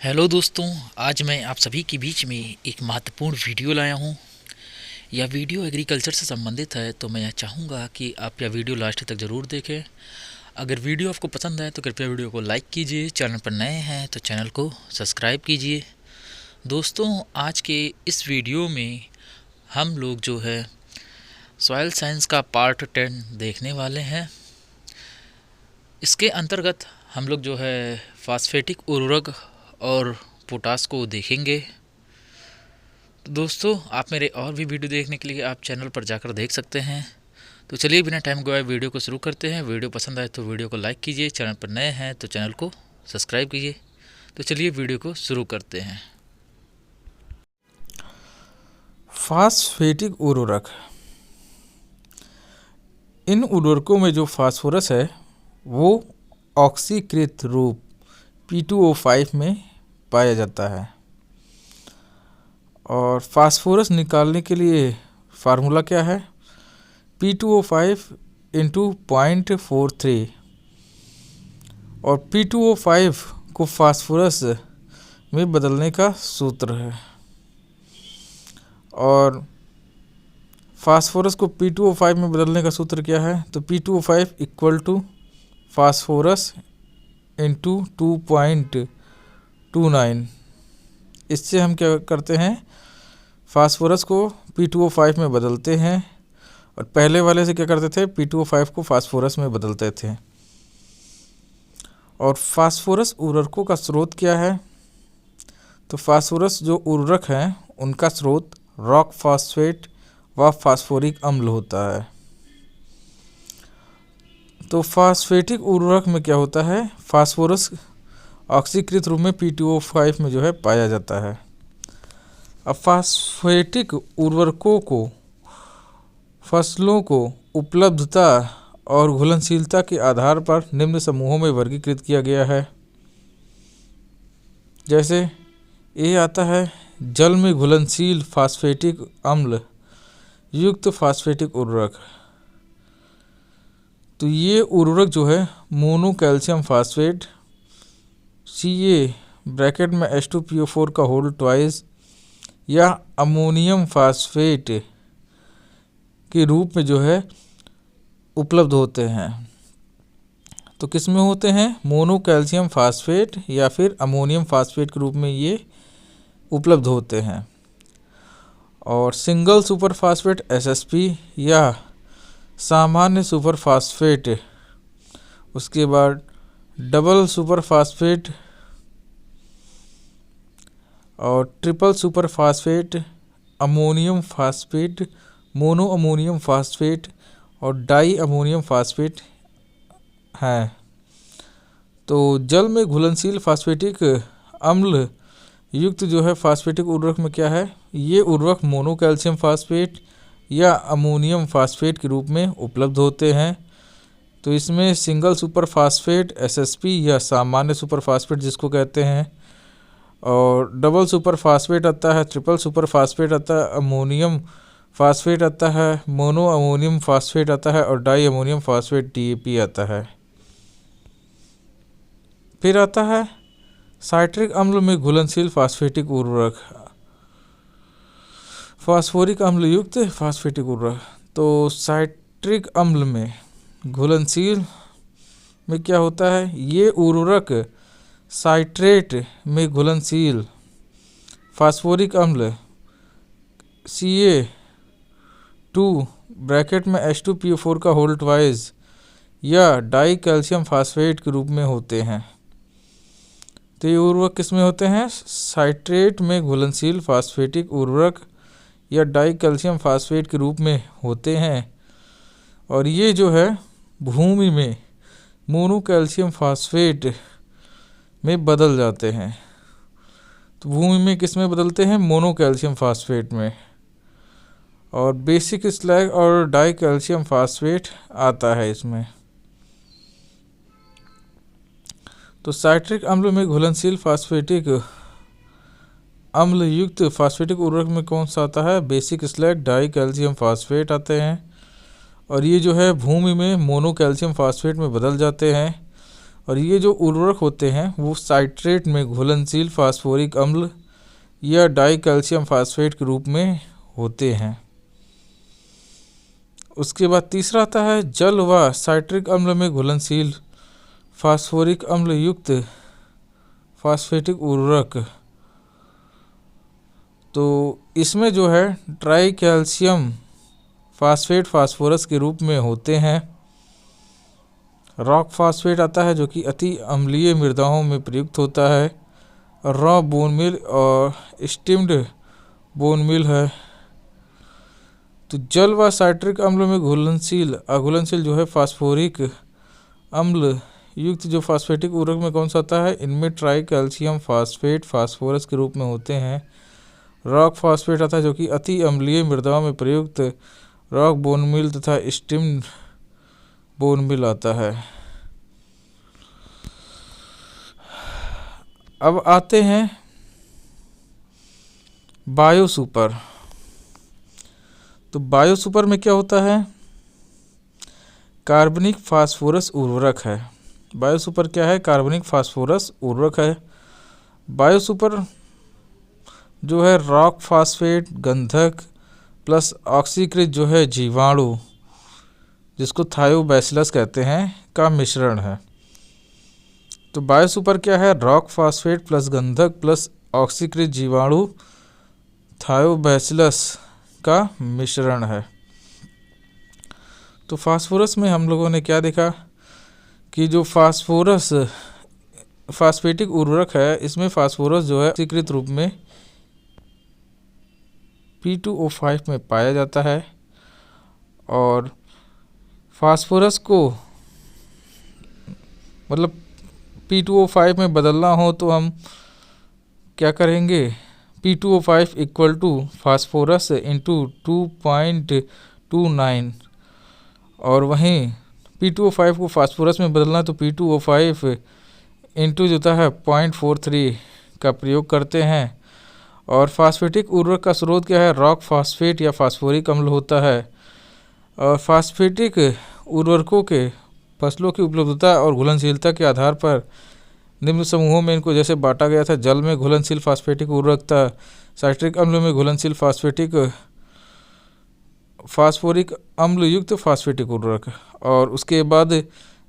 Hello दोस्तों, आज मैं आप सभी के बीच में एक महत्वपूर्ण वीडियो लाया हूँ। यह वीडियो एग्रीकल्चर से संबंधित है, तो मैं चाहूँगा कि आप यह वीडियो लास्ट तक ज़रूर देखें। अगर वीडियो आपको पसंद आए तो कृपया वीडियो को लाइक कीजिए, चैनल पर नए हैं तो चैनल को सब्सक्राइब कीजिए। दोस्तों, आज के इस वीडियो में हम लोग जो है सॉइल साइंस का पार्ट 10 देखने वाले हैं। इसके अंतर्गत हम लोग जो है फास्फेटिक उर्वरक और पोटास को देखेंगे। तो दोस्तों, आप मेरे और भी वीडियो देखने के लिए आप चैनल पर जाकर देख सकते हैं। तो चलिए बिना टाइम गवाए वीडियो को शुरू करते हैं। वीडियो पसंद आए तो वीडियो को लाइक कीजिए, चैनल पर नए हैं तो चैनल को सब्सक्राइब कीजिए। तो चलिए वीडियो को शुरू करते हैं। फास्फेटिक उर्वरक। इन उर्वरकों में जो फास्फोरस है वो ऑक्सीकृत रूप P2O5 में पाया जाता है। और फास्फोरस निकालने के लिए फार्मूला क्या है? P2O5 into 0.43। और P2O5 को फास्फोरस में बदलने का सूत्र है। और फास्फोरस को P2O5 में बदलने का सूत्र क्या है? तो P2O5 equal to phosphorus into 2.29। इससे हम क्या करते हैं, फास्फोरस को P2O5 में बदलते हैं। और पहले वाले से क्या करते थे, P2O5 को फास्फोरस में बदलते थे। और फास्फोरस उर्वरकों का स्रोत क्या है? तो फास्फोरस जो उर्वरक हैं उनका स्रोत रॉक फॉस्फेट व फास्फोरिक अम्ल होता है। तो फास्फेटिक उर्वरक में क्या होता है, फास्फोरस ऑक्सीकृत रूप में P2O5 में जो है पाया जाता है। अब फास्फेटिक उर्वरकों को फसलों को उपलब्धता और घुलनशीलता के आधार पर निम्न समूहों में वर्गीकृत किया गया है। जैसे ये आता है जल में घुलनशील फास्फेटिक अम्ल युक्त फास्फेटिक उर्वरक। तो ये उर्वरक जो है mono calcium phosphate Ca bracket में H2PO4 का होल ट्वाइस या अमोनियम फास्फेट के रूप में जो है उपलब्ध होते हैं। तो किस में होते हैं? मोनो कैल्शियम फास्फेट या फिर अमोनियम फास्फेट के रूप में ये उपलब्ध होते हैं। और सिंगल सुपर फास्फेट SSP या सामान्य सुपर फास्फेट, उसके बाद डबल सुपर फास्फेट और triple super phosphate, ammonium phosphate, mono ammonium phosphate और डाई अमोनियम फास्फेट हैं। तो जल में घुलनशील फास्फेटिक अम्ल युक्त जो है फास्फेटिक उर्वरक में क्या है, ये उर्वरक मोनो कैल्शियम फास्फेट या अमोनियम फास्फेट के रूप में उपलब्ध होते हैं। तो इसमें सिंगल सुपर फास्फेट SSP या सामान्य सुपर फास्फेट जिसको कहते हैं, और डबल सुपर फास्फेट आता है, ट्रिपल सुपर फास्फेट आता है, अमोनियम फास्फेट आता है, मोनो अमोनियम फास्फेट आता है और डाई अमोनियम फास्फेट DAP आता है। फिर आता है साइट्रिक अम्ल में घुलनशील फास्फेटिक उर्वरक, फास्फोरिक अम्ल युक्त फास्फेटिक उर्वरक। तो साइट्रिक अम्ल में घुलनशील में क्या होता है, ये उर्वरक साइट्रेट में घुलनशील फास्फोरिक अम्ल Ca2 ब्रैकेट में H2PO4 का होल ट्वाइस या डाई कैल्शियम फास्फेट के रूप में होते हैं। तो ये उर्वरक किस में होते हैं? साइट्रेट में घुलनशील फास्फेटिक उर्वरक या डाई कैल्शियम फास्फेट के रूप में होते हैं। और ये जो है भूमि में मोनो कैल्शियम फास्फेट में बदल जाते हैं। तो भूमि में किस में बदलते हैं? मोनो कैल्शियम फास्फेट में। और बेसिक स्लैग और डाई कैल्शियम फास्फेट आता है इसमें। तो साइट्रिक अम्ल में घुलनशील फास्फेटिक अम्ल युक्त फास्फेटिक उर्वरक में कौन सा आता है? Basic slag die calcium phosphate आते हैं। और ये जो है भूमि में मोनो कैल्शियम फास्फेट में बदल जाते हैं। और ये जो उर्वरक होते हैं वो साइट्रेट में घुलनशील फास्फोरिक अम्ल या डाई कैल्शियम फास्फेट के रूप में होते हैं। उसके बाद तीसरा आता है जल व साइट्रिक अम्ल में घुलनशील फास्फोरिक अम्ल युक्त फास्फेटिक उर्वरक। तो इसमें जो है ट्राई कैल्शियम फास्फेट फास्फोरस के रूप में होते हैं। रॉक फास्फेट आता है जो कि अति अम्लीय मृदाओं में प्रयुक्त होता है। रॉ बोन मील और स्टीम्ड बोन मील है। तो जल व साइट्रिक अम्ल में घुलनशील अघुलनशील जो है फास्फोरिक अम्ल युक्त जो फास्फेटिक उर्वरक में कौन सा आता है, इनमें ट्राई कैल्शियम फास्फेट फास्फोरस के रूप में होते हैं। रॉक फास्फेट आता है जो कि अति अम्लीय मृदाओं में प्रयुक्त रॉक बोन मील तथा स्टीम्ड बोन मील आता है। अब आते हैं बायो सुपर। तो बायो सुपर में क्या होता है, कार्बनिक फास्फोरस उर्वरक है। बायो सुपर क्या है, कार्बनिक फास्फोरस उर्वरक है। बायो सुपर जो है रॉक फास्फेट गंधक प्लस ऑक्सीकृत जो है जीवाणु, जिसको थायोबैसिलस कहते हैं, का मिश्रण है। तो बायो सुपर क्या है, रॉक फास्फेट प्लस गंधक प्लस ऑक्सीकृत जीवाणु थायोबैसिलस का मिश्रण है। तो फास्फोरस में हम लोगों ने क्या देखा कि जो फास्फोरस फास्फेटिक उर्वरक है, इसमें फास्फोरस जो है ऑक्सीकृत रूप में P2O5 में पाया जाता है। और फास्फोरस को मतलब P2O5 में बदलना हो तो हम क्या करेंगे, P2O5 equal to phosphorus into 2.29, और वहीं P2O5 को फास्फोरस में बदलना तो P2O5 इंटू जो होता है 0.43 का प्रयोग करते हैं। और फास्फेटिक उर्वरक का स्रोत क्या है, रॉक फास्फेट या फास्फोरिक अम्ल होता है। और फास्फेटिक उर्वरकों के फसलों की उपलब्धता और घुलनशीलता के आधार पर निम्न समूहों में इनको जैसे बांटा गया था। जल में घुलनशील फास्फेटिक उर्वरक था, साइट्रिक अम्ल में घुलनशील फास्फोरिक अम्ल युक्त फास्फेटिक उर्वरक, और उसके बाद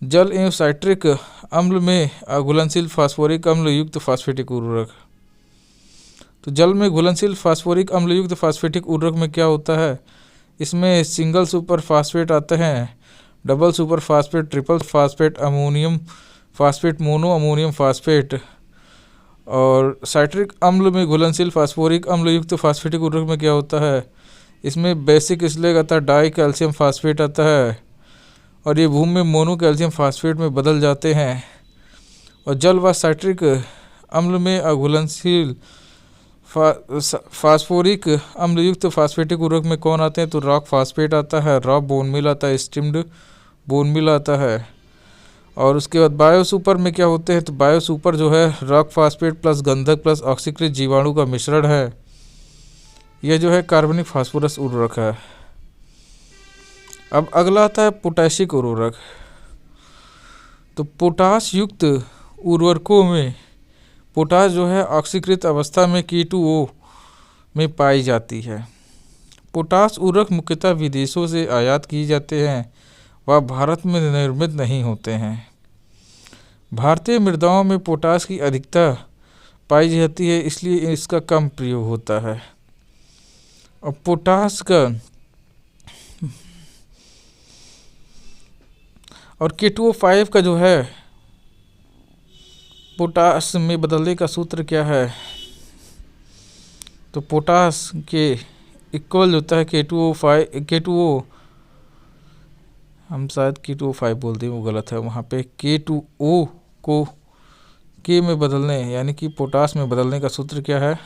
जल एवं साइट्रिक अम्ल में अघुलनशील फास्फोरिक अम्ल युक्त फास्फेटिक उर्वरक। तो जल में घुलनशील फास्फोरिक अम्ल युक्त फास्फेटिक उर्वरक में क्या होता है, इसमें सिंगल सुपर फास्फेट आते हैं, double super phosphate, triple phosphate, ammonium phosphate, mono ammonium phosphate. और साइट्रिक अम्ल में घुलनशील फास्फोरिक अम्ल युक्त फास्फेटिक उर्वरक में क्या होता है, इसमें बेसिक स्लेग आता है, डाई कैल्शियम फास्फेट आता है, और ये भूमि में मोनो कैल्शियम फास्फेट में बदल जाते हैं। और जल व साइट्रिक अम्ल में अघुलनशील फास्फोरिक अम्ल युक्त फास्फेटिक उर्वरक में कौन आते हैं, तो रॉक फास्फेट आता है, रॉक बोन मील आता है, स्टीम्ड बोन मील आता है। और उसके बाद बायो सुपर में क्या होते हैं, तो बायो सुपर जो है रॉक फास्फेट प्लस गंधक प्लस ऑक्सीकृत जीवाणु का मिश्रण है। यह जो है कार्बनिक फास्फोरस उर्वरक है। अब अगला आता है पोटैशिक उर्वरक। तो पोटाश युक्त उर्वरकों में पोटाश जो है ऑक्सीकृत अवस्था में K2O में पाई जाती है। पोटाश उर्वरक मुख्यतः विदेशों से आयात किए जाते हैं, वह भारत में निर्मित नहीं होते हैं। भारतीय मृदाओं में पोटाश की अधिकता पाई जाती है, इसलिए इसका कम प्रयोग होता है। और पोटाश का और K2O5 का जो है पोटाश में बदलने का सूत्र क्या है, तो पोटाश के इक्वल होता है K2O, हम शायद K2O5 बोलते हैं, वो गलत है। वहाँ पे K2O को K में बदलने यानी कि पोटाश में बदलने का सूत्र क्या है,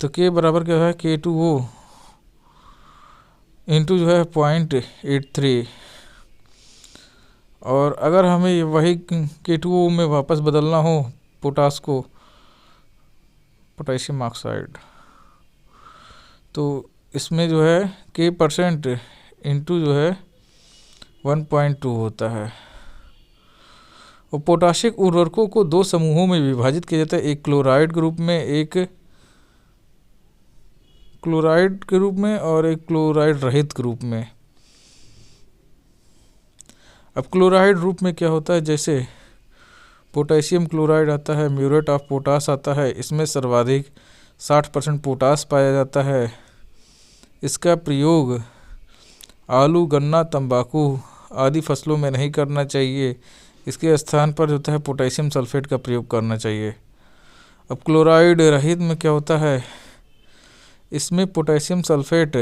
तो K बराबर क्या है, K2O इंटू जो है 0.83। और अगर हमें वही K2O में वापस बदलना हो पोटाश को, पोटेशियम ऑक्साइड, तो इसमें जो है K% इंटू जो है 1.2 होता है। और पोटाशिक उर्वरकों को दो समूहों में विभाजित किया जाता है, एक क्लोराइड के रूप में, एक क्लोराइड के रूप में और एक क्लोराइड रहित के रूप में। अब क्लोराइड रूप में क्या होता है, जैसे पोटेशियम क्लोराइड आता है, म्यूरेट ऑफ पोटास आता है, इसमें सर्वाधिक 60% पोटास पाया जाता है। इसका प्रयोग आलू, गन्ना, तंबाकू आदि फसलों में नहीं करना चाहिए। इसके स्थान पर जो होता है पोटेशियम सल्फेट का प्रयोग करना चाहिए। अब क्लोराइड रहित में क्या होता है, इसमें पोटेशियम सल्फेट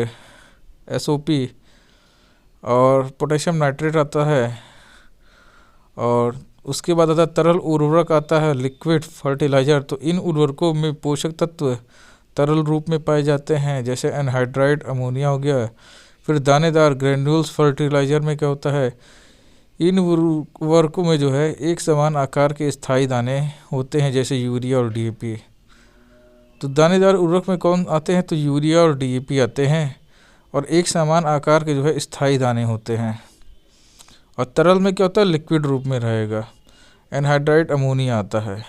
SOP और पोटेशियम नाइट्रेट आता है, और उसके बाद आता है तरल उर्वरक आता है, लिक्विड फर्टिलाइज़र। तो इन उर्वरकों में पोषक तत्व तरल रूप में पाए जाते हैं, जैसे एनहाइड्राइड अमोनिया हो गया। फिर दानेदार ग्रेन्यूल्स फर्टिलाइज़र में क्या होता है, इन उर्वरकों में जो है एक समान आकार के स्थायी दाने होते हैं, जैसे यूरिया और DAP। तो दानेदार उर्वरक में कौन आते हैं, तो यूरिया और DAP आते हैं, और एक समान आकार के जो है स्थायी दाने होते हैं। और तरल में क्या होता है, लिक्विड रूप में रहेगा, एनहाइड्राइड अमोनिया आता है।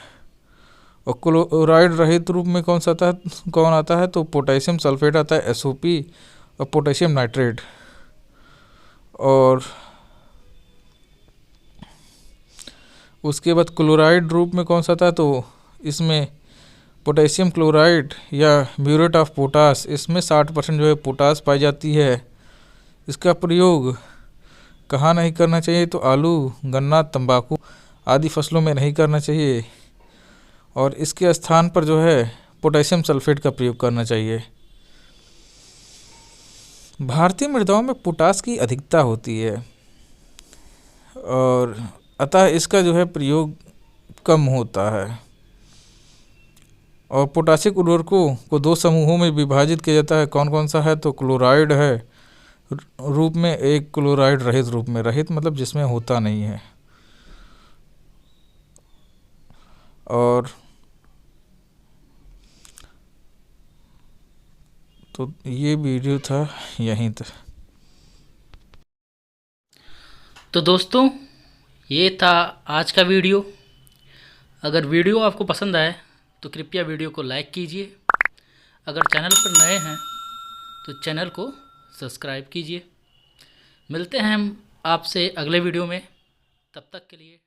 और क्लोराइड रहित रूप में कौन आता है, तो पोटेशियम सल्फेट आता है, SOP और पोटेशियम नाइट्रेट। और उसके बाद क्लोराइड रूप में कौन सा आता है, तो इसमें पोटेशियम क्लोराइड या म्यूरेट ऑफ पोटास, इसमें 60% जो है पोटास पाई जाती है। इसका प्रयोग कहाँ नहीं करना चाहिए, तो आलू, गन्ना, तंबाकू आदि फसलों में नहीं करना चाहिए, और इसके स्थान पर जो है पोटेशियम सल्फेट का प्रयोग करना चाहिए। भारतीय मृदाओं में पोटास की अधिकता होती है, और अतः इसका जो है प्रयोग कम होता है। और पोटाशिक उर्वरकों को दो समूहों में विभाजित किया जाता है, कौन कौन सा है, तो क्लोराइड है रूप में, एक क्लोराइड रहित रूप में। रहित मतलब जिसमें होता नहीं है। और तो ये वीडियो था यहीं तक। तो दोस्तों, ये था आज का वीडियो। अगर वीडियो आपको पसंद आए तो कृपया वीडियो को लाइक कीजिए। अगर चैनल पर नए हैं तो चैनल को सब्सक्राइब कीजिए। मिलते हैं हम आपसे अगले वीडियो में, तब तक के लिए।